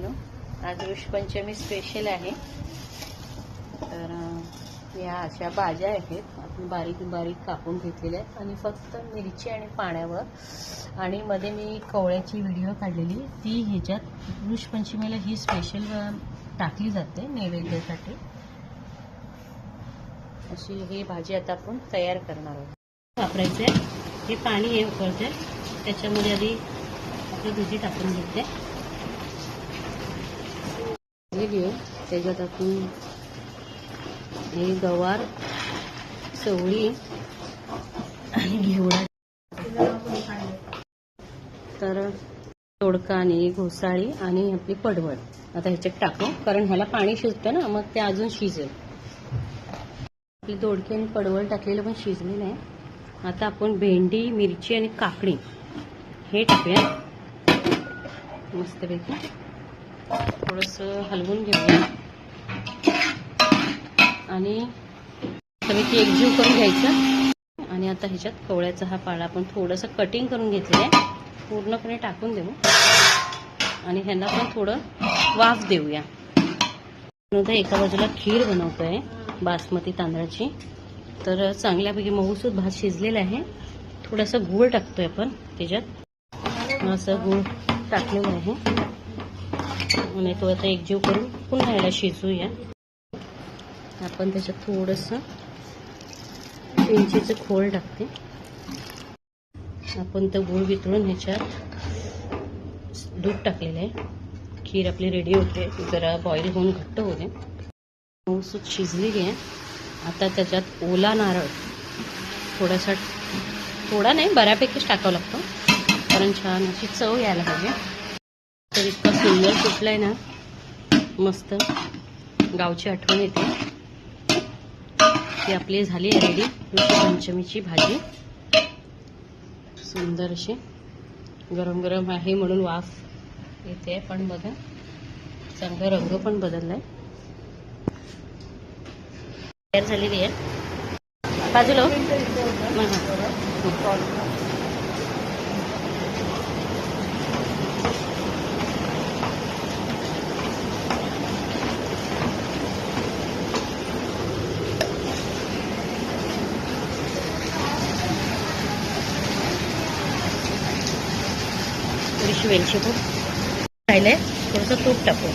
आज ऋषपंचमी स्पेशल आहे। तर या अशा भाज्या आहेत, आपण बारीक बारीक कापून घेतलेल्या आहेत आणि फक्त मिरची आणि पाण्यावर, आणि मध्ये मी कवळ्याची व्हिडिओ काढलेली, ती ह्याच्यात ऋषपंचमीला ही स्पेशल टाकली जाते नैवेद्यासाठी। अशी ही भाजी आता आपण तयार करणार आहोत। वापरायचे हे पाणी हे उकळते, त्याच्यामध्ये आधी आपली भाजी टाकून घेते, घेऊ त्याच्यात आपण हे गवार, चवळी आणि घेवडा, तर दोडका आणि घोसाळी आणि आपली पडवळ आता ह्याच्यात टाकू, कारण ह्याला पाणी शिजतं ना, मग ते अजून शिजेल। आपली दोडकी आणि पडवळ टाकलेलं पण शिजलेलं आहे। आता आपण भेंडी, मिरची आणि काकडी हे टाकूया मस्तपैकी, थोडंसं हलवून घेऊया आणि मस्तपैकी एकजीव करून घ्यायचं। आणि आता ह्याच्यात कवळ्याचा हा पाला आपण थोडंसं कटिंग करून घेतलेलं आहे, पूर्णपणे टाकून देऊ आणि ह्यांना पण थोडं वाफ देऊया। नंतर एका बाजूला खीर बनवतोय बासमती तांदळाची, तर चांगल्यापैकी मऊसूत भात शिजलेला आहे। थोडासा गूळ टाकतोय आपण त्याच्यात, असं गूळ टाकलेलं आहे आणि तो आता एकजीव करून पुन्हा याला शिजवूया। आपण त्याच्यात थोडंसं चिंचेचं खोल टाकते, आपण तर गूळ वितळून ह्याच्यात दूध टाकलेलं आहे। खीर आपली रेडी होते, जरा बॉईल होऊन घट्ट होते, मऊसूत शिजलेली आहे। आता त्याच्यात ओला नारळ थोडासा, थोडा नाही बऱ्यापैकीच टाकावं लागतं, कारण छान अशी चव यायला पाहिजे। तर इतकं सुंदर सुटलंय ना, मस्त गावची आठवण येते। ती आपली झाली आहे रेडी ऋषपंचमीची भाजी, सुंदर अशी गरम गरम आहे म्हणून वाफ येते, पण बघा चांगला रंग पण बदललाय, तयार झालेली आहे। बाजूला थोडीशी वेलची पूड राहिले, थोडंसं तूप टाकू।